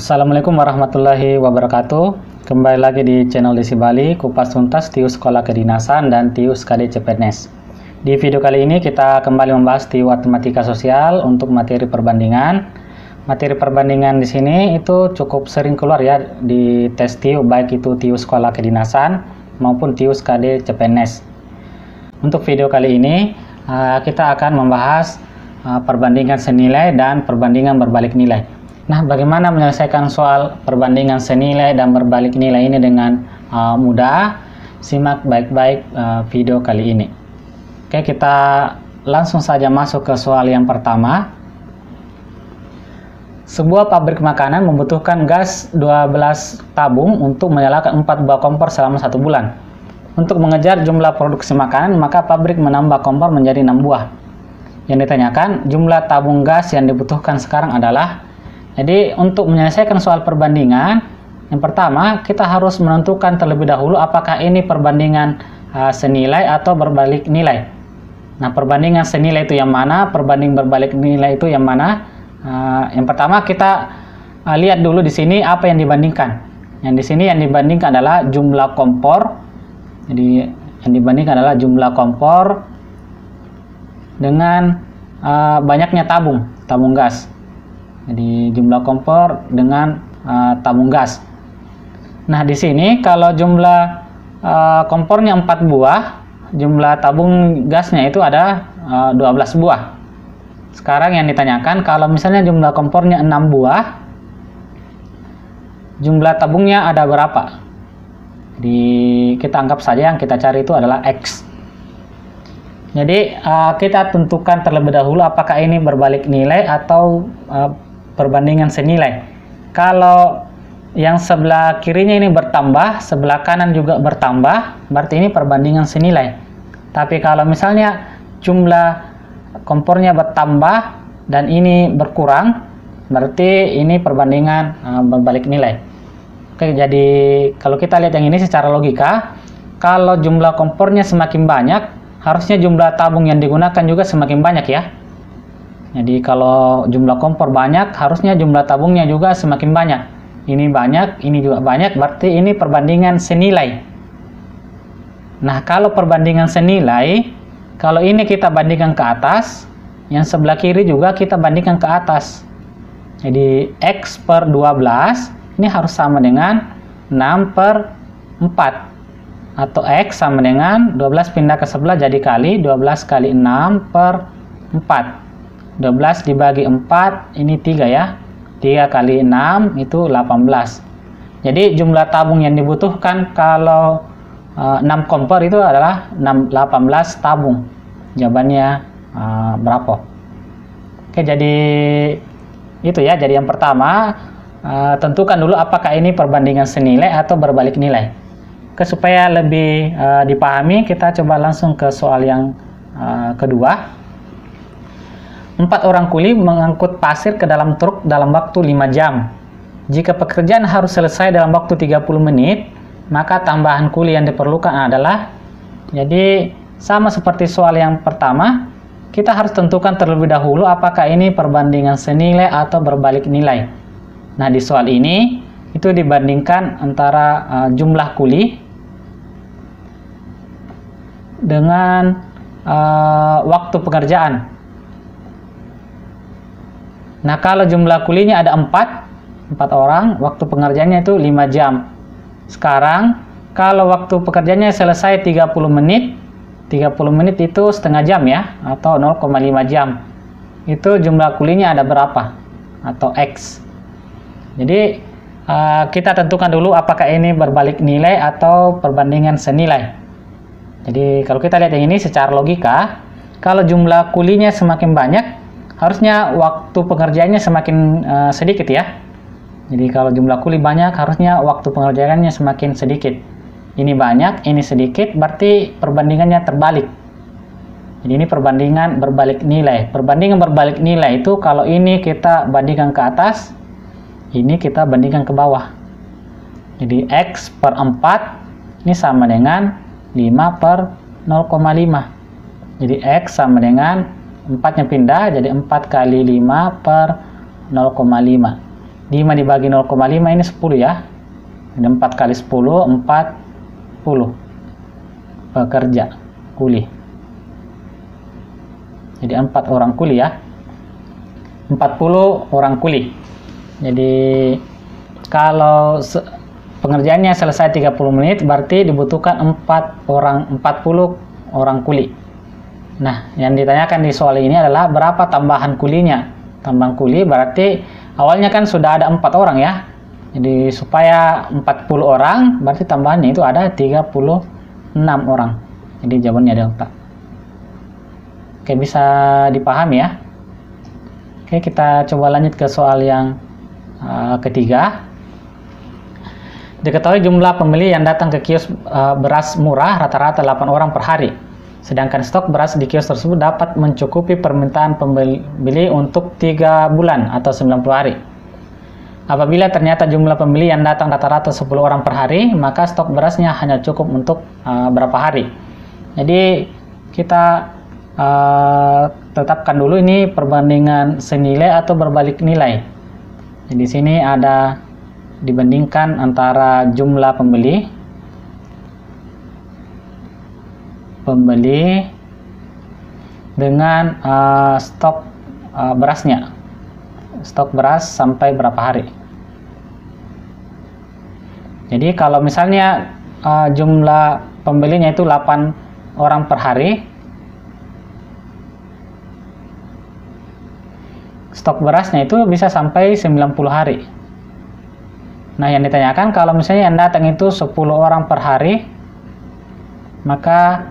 Assalamualaikum warahmatullahi wabarakatuh. Kembali lagi di channel Desi Bali, kupas tuntas TIU Sekolah Kedinasan dan TIU SKAD CPNS. Di video kali ini kita kembali membahas TIU Matematika Sosial untuk materi perbandingan. Materi perbandingan di sini itu cukup sering keluar ya di tes TIU, baik itu TIU Sekolah Kedinasan maupun TIU SKAD CPNS. Untuk video kali ini kita akan membahas perbandingan senilai dan perbandingan berbalik nilai. Nah, bagaimana menyelesaikan soal perbandingan senilai dan berbalik nilai ini dengan mudah? Simak baik-baik video kali ini. Oke, kita langsung saja masuk ke soal yang pertama. Sebuah pabrik makanan membutuhkan gas 12 tabung untuk menyalakan 4 buah kompor selama 1 bulan. Untuk mengejar jumlah produksi makanan, maka pabrik menambah kompor menjadi 6 buah. Yang ditanyakan, jumlah tabung gas yang dibutuhkan sekarang adalah. Jadi untuk menyelesaikan soal perbandingan, yang pertama kita harus menentukan terlebih dahulu apakah ini perbandingan senilai atau berbalik nilai. Nah, perbandingan senilai itu yang mana, perbanding berbalik nilai itu yang mana? Yang pertama kita lihat dulu di sini apa yang dibandingkan. Yang di sini yang dibandingkan adalah jumlah kompor. Jadi yang dibandingkan adalah jumlah kompor dengan banyaknya tabung gas. Jadi jumlah kompor dengan tabung gas. Nah, di sini kalau jumlah kompornya 4 buah, jumlah tabung gasnya itu ada 12 buah. Sekarang yang ditanyakan, kalau misalnya jumlah kompornya 6 buah, jumlah tabungnya ada berapa? Jadi kita anggap saja yang kita cari itu adalah X. Jadi kita tentukan terlebih dahulu apakah ini berbalik nilai atau perbandingan senilai. Kalau yang sebelah kirinya ini bertambah, sebelah kanan juga bertambah, berarti ini perbandingan senilai. Tapi kalau misalnya jumlah kompornya bertambah dan ini berkurang, berarti ini perbandingan berbalik nilai. Oke, jadi kalau kita lihat yang ini secara logika, kalau jumlah kompornya semakin banyak, harusnya jumlah tabung yang digunakan juga semakin banyak ya. Jadi kalau jumlah kompor banyak, harusnya jumlah tabungnya juga semakin banyak. Ini banyak, ini juga banyak, berarti ini perbandingan senilai. Nah, kalau perbandingan senilai, kalau ini kita bandingkan ke atas, yang sebelah kiri juga kita bandingkan ke atas. Jadi X per 12, ini harus sama dengan 6 per 4. Atau X sama dengan 12 pindah ke sebelah jadi kali 12 kali 6 per 4. 12 dibagi 4 ini 3 ya. 3 kali 6 itu 18. Jadi jumlah tabung yang dibutuhkan kalau 6 kompor itu adalah 18 tabung. Jawabannya berapa? Oke, jadi itu ya. Jadi yang pertama tentukan dulu apakah ini perbandingan senilai atau berbalik nilai. Supaya lebih dipahami, kita coba langsung ke soal yang kedua. 4 orang kuli mengangkut pasir ke dalam truk dalam waktu 5 jam. Jika pekerjaan harus selesai dalam waktu 30 menit, maka tambahan kuli yang diperlukan adalah. Jadi sama seperti soal yang pertama, kita harus tentukan terlebih dahulu apakah ini perbandingan senilai atau berbalik nilai. Nah, di soal ini itu dibandingkan antara jumlah kuli dengan waktu pekerjaan. Nah, kalau jumlah kulinya ada 4 orang, waktu pengerjaannya itu 5 jam. Sekarang, kalau waktu pekerjaannya selesai 30 menit, 30 menit itu setengah jam ya, atau 0,5 jam. Itu jumlah kulinya ada berapa? Atau X. Jadi, kita tentukan dulu apakah ini berbalik nilai atau perbandingan senilai. Jadi, kalau kita lihat yang ini secara logika, kalau jumlah kulinya semakin banyak, harusnya waktu pengerjaannya semakin sedikit ya. Jadi kalau jumlah kuli banyak, harusnya waktu pengerjaannya semakin sedikit. Ini banyak, ini sedikit, berarti perbandingannya terbalik. Jadi ini perbandingan berbalik nilai. Perbandingan berbalik nilai itu kalau ini kita bandingkan ke atas, ini kita bandingkan ke bawah. Jadi X per 4 ini sama dengan 5 per 0,5. Jadi X sama dengan 4-nya pindah, jadi 4 kali 5 per 0,5. 5 dibagi 0,5 ini 10 ya. Ini 4 kali 10, 40 pekerja kuli. Jadi 4 orang kuli ya. 40 orang kuli. Jadi kalau pengerjaannya selesai 30 menit, berarti dibutuhkan 40 orang kuli. Nah, yang ditanyakan di soal ini adalah berapa tambahan kulinya. Tambahan kuli berarti awalnya kan sudah ada 4 orang ya. Jadi supaya 40 orang, berarti tambahannya itu ada 36 orang. Jadi jawabannya delta. Oke, bisa dipahami ya. Oke, kita coba lanjut ke soal yang ketiga. Diketahui jumlah pembeli yang datang ke kios beras murah rata-rata 8 orang per hari. Sedangkan stok beras di kios tersebut dapat mencukupi permintaan pembeli untuk 3 bulan atau 90 hari. Apabila ternyata jumlah pembeli yang datang rata-rata 10 orang per hari, maka stok berasnya hanya cukup untuk berapa hari. Jadi kita tetapkan dulu ini perbandingan senilai atau berbalik nilai. Jadi di sini ada dibandingkan antara jumlah pembeli dengan stok berasnya. Stok beras sampai berapa hari. Jadi kalau misalnya jumlah pembelinya itu 8 orang per hari, stok berasnya itu bisa sampai 90 hari. Nah, yang ditanyakan kalau misalnya yang datang itu 10 orang per hari, maka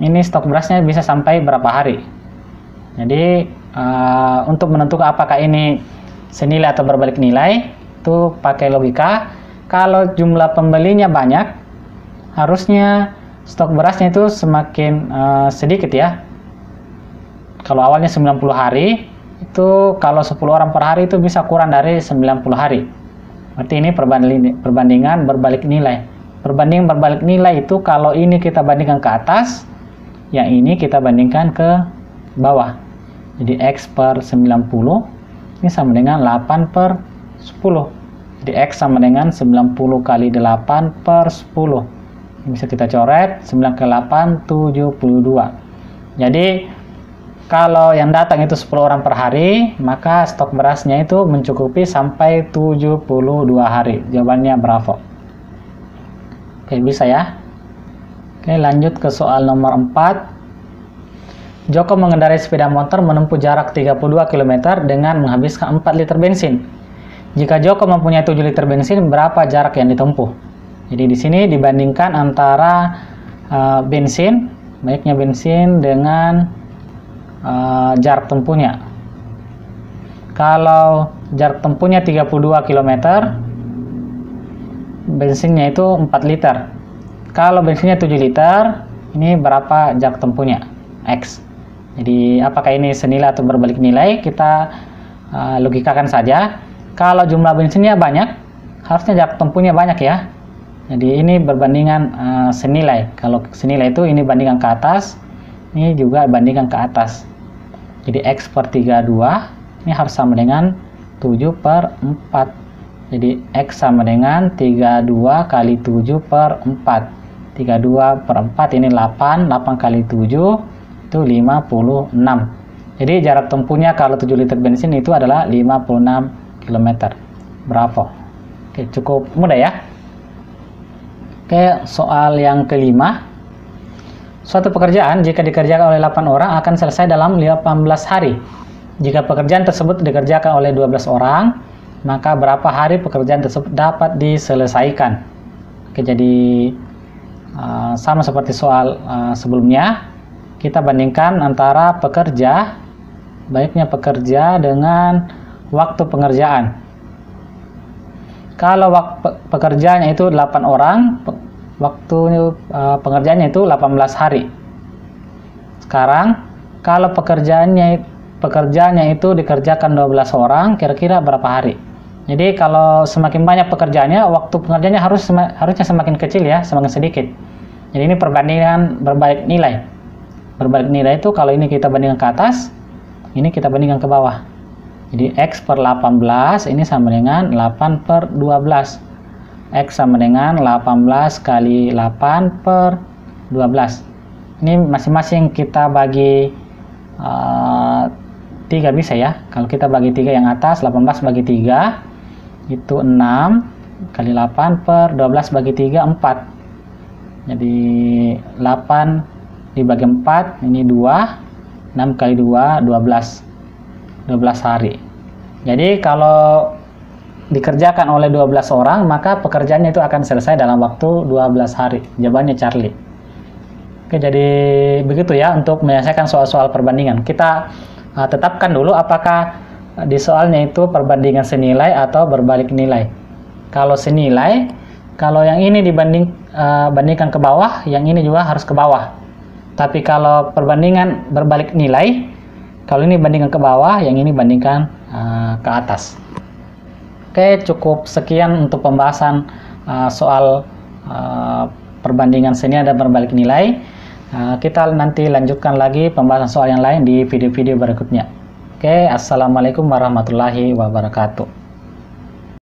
ini stok berasnya bisa sampai berapa hari. Jadi untuk menentukan apakah ini senilai atau berbalik nilai, itu pakai logika. Kalau jumlah pembelinya banyak, harusnya stok berasnya itu semakin sedikit ya. Kalau awalnya 90 hari, itu kalau 10 orang per hari itu bisa kurang dari 90 hari. Berarti ini perbandingan berbalik nilai. Perbandingan berbalik nilai itu kalau ini kita bandingkan ke atas, yang ini kita bandingkan ke bawah. Jadi X per 90 ini sama dengan 8 per 10. Jadi X sama dengan 90 kali 8 per 10. Ini bisa kita coret, 9 kali 8, 72. Jadi kalau yang datang itu 10 orang per hari, maka stok berasnya itu mencukupi sampai 72 hari. Jawabannya bravo. Oke, bisa ya. Oke, lanjut ke soal nomor 4. Joko mengendarai sepeda motor menempuh jarak 32 km dengan menghabiskan 4 liter bensin. Jika Joko mempunyai 7 liter bensin, berapa jarak yang ditempuh? Jadi di sini dibandingkan antara bensin, banyaknya bensin dengan jarak tempuhnya. Kalau jarak tempuhnya 32 km, bensinnya itu 4 liter. Kalau bensinnya 7 liter, ini berapa jarak tempuhnya? X. Jadi apakah ini senilai atau berbalik nilai? Kita logikakan saja. Kalau jumlah bensinnya banyak, harusnya jarak tempuhnya banyak ya. Jadi ini berbandingan senilai. Kalau senilai itu ini bandingkan ke atas, ini juga bandingkan ke atas. Jadi X per 32 ini harus sama dengan 7 per 4. Jadi X sama dengan 32 kali 7 per 4. 32 per 4 ini 8. 8 kali 7 itu 56. Jadi jarak tempuhnya kalau 7 liter bensin itu adalah 56 km. Bravo. Oke, cukup mudah ya. Oke, soal yang kelima. Suatu pekerjaan jika dikerjakan oleh 8 orang akan selesai dalam 18 hari. Jika pekerjaan tersebut dikerjakan oleh 12 orang, maka berapa hari pekerjaan tersebut dapat diselesaikan? Oke, jadi sama seperti soal sebelumnya, kita bandingkan antara banyaknya pekerja dengan waktu pengerjaan. Kalau pekerjaannya itu 8 orang, waktu pengerjaannya itu 18 hari. Sekarang, kalau pekerjaannya itu dikerjakan 12 orang, kira-kira berapa hari? Jadi kalau semakin banyak pekerjaannya, waktu pengerjaannya harusnya semakin kecil ya, semakin sedikit. Jadi ini perbandingan berbalik nilai. Berbalik nilai itu kalau ini kita bandingkan ke atas, ini kita bandingkan ke bawah. Jadi X per 18 ini sama dengan 8 per 12. X sama dengan 18 kali 8 per 12. Ini masing-masing kita bagi 3 bisa ya. Kalau kita bagi 3 yang atas, 18 bagi 3 itu 6 kali 8 per 12 bagi 3 4. Jadi 8 dibagi 4 ini 2, 6 kali 2 12 hari. Jadi kalau dikerjakan oleh 12 orang, maka pekerjaannya itu akan selesai dalam waktu 12 hari. Jawabannya Charlie. Oke, jadi begitu ya untuk menyelesaikan soal-soal perbandingan. Kita tetapkan dulu apakah di soalnya itu perbandingan senilai atau berbalik nilai. Kalau senilai, kalau yang ini bandingkan ke bawah, yang ini juga harus ke bawah. Tapi kalau perbandingan berbalik nilai, kalau ini bandingkan ke bawah, yang ini bandingkan ke atas. Oke, cukup sekian untuk pembahasan soal perbandingan senilai dan berbalik nilai. Kita nanti lanjutkan lagi pembahasan soal yang lain di video-video berikutnya. Oke, assalamualaikum warahmatullahi wabarakatuh.